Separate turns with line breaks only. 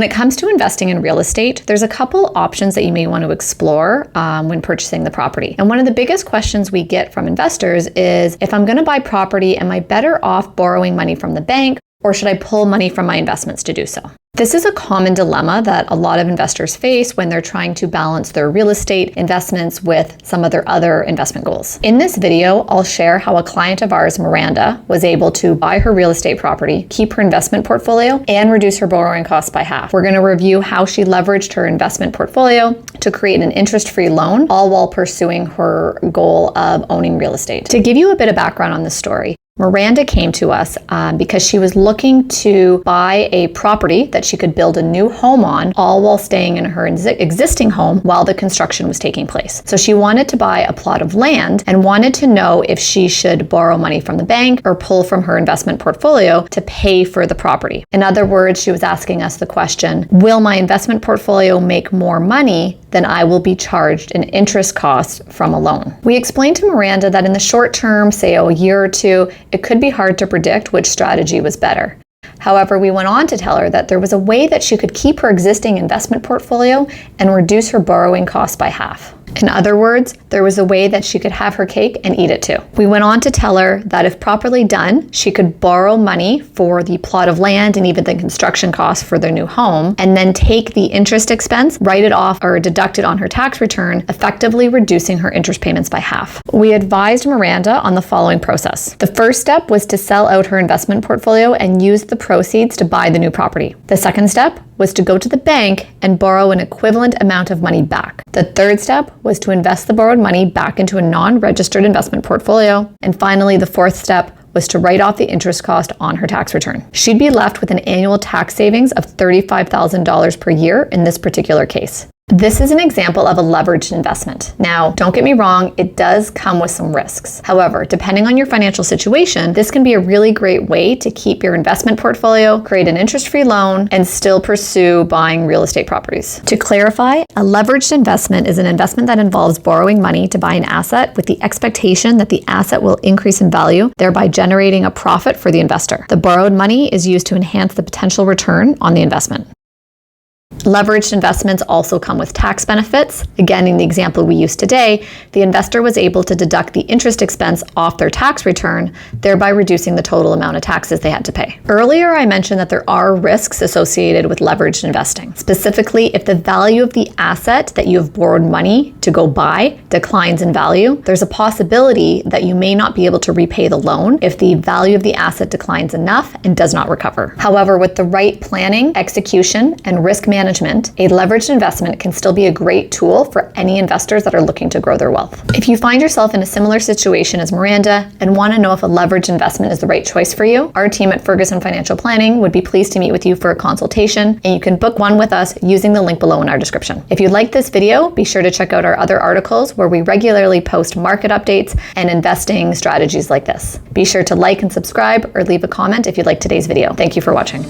When it comes to investing in real estate, there's a couple options that you may want to explore when purchasing the property. And one of the biggest questions we get from investors is, if I'm going to buy property, am I better off borrowing money from the bank, or should I pull money from my investments to do so? This is a common dilemma that a lot of investors face when they're trying to balance their real estate investments with some of their other investment goals. In this video, I'll share how a client of ours, Miranda, was able to buy her real estate property, keep her investment portfolio, and reduce her borrowing costs by half. We're going to review how she leveraged her investment portfolio to create an interest-free loan, all while pursuing her goal of owning real estate. To give you a bit of background on this story, Miranda came to us because she was looking to buy a property that she could build a new home on, all while staying in her existing home while the construction was taking place. So she wanted to buy a plot of land and wanted to know if she should borrow money from the bank or pull from her investment portfolio to pay for the property. In other words, she was asking us the question, will my investment portfolio make more money than I will be charged in interest costs from a loan? We explained to Miranda that in the short term, say a year or two, it could be hard to predict which strategy was better. However, we went on to tell her that there was a way that she could keep her existing investment portfolio and reduce her borrowing costs by half. In other words, there was a way that she could have her cake and eat it too. We went on to tell her that if properly done, she could borrow money for the plot of land and even the construction costs for their new home, and then take the interest expense, write it off or deduct it on her tax return, effectively reducing her interest payments by half. We advised Miranda on the following process. The first step was to sell out her investment portfolio and use the proceeds to buy the new property. The second step was to go to the bank and borrow an equivalent amount of money back. The third step was to invest the borrowed money back into a non-registered investment portfolio. And finally, the fourth step was to write off the interest cost on her tax return. She'd be left with an annual tax savings of $35,000 per year in this particular case. This is an example of a leveraged investment. Now, don't get me wrong, it does come with some risks. However, depending on your financial situation, this can be a really great way to keep your investment portfolio, create an interest-free loan, and still pursue buying real estate properties. To clarify, a leveraged investment is an investment that involves borrowing money to buy an asset with the expectation that the asset will increase in value, thereby generating a profit for the investor. The borrowed money is used to enhance the potential return on the investment. Leveraged investments also come with tax benefits. Again, in the example we used today, the investor was able to deduct the interest expense off their tax return, thereby reducing the total amount of taxes they had to pay. Earlier, I mentioned that there are risks associated with leveraged investing. Specifically, if the value of the asset that you have borrowed money to go buy declines in value, there's a possibility that you may not be able to repay the loan if the value of the asset declines enough and does not recover. However, with the right planning, execution, and risk management, a leveraged investment can still be a great tool for any investors that are looking to grow their wealth. If you find yourself in a similar situation as Miranda and want to know if a leveraged investment is the right choice for you, our team at Ferguson Financial Planning would be pleased to meet with you for a consultation, and you can book one with us using the link below in our description. If you like this video, be sure to check out our other articles where we regularly post market updates and investing strategies like this. Be sure to like and subscribe or leave a comment if you like today's video. Thank you for watching.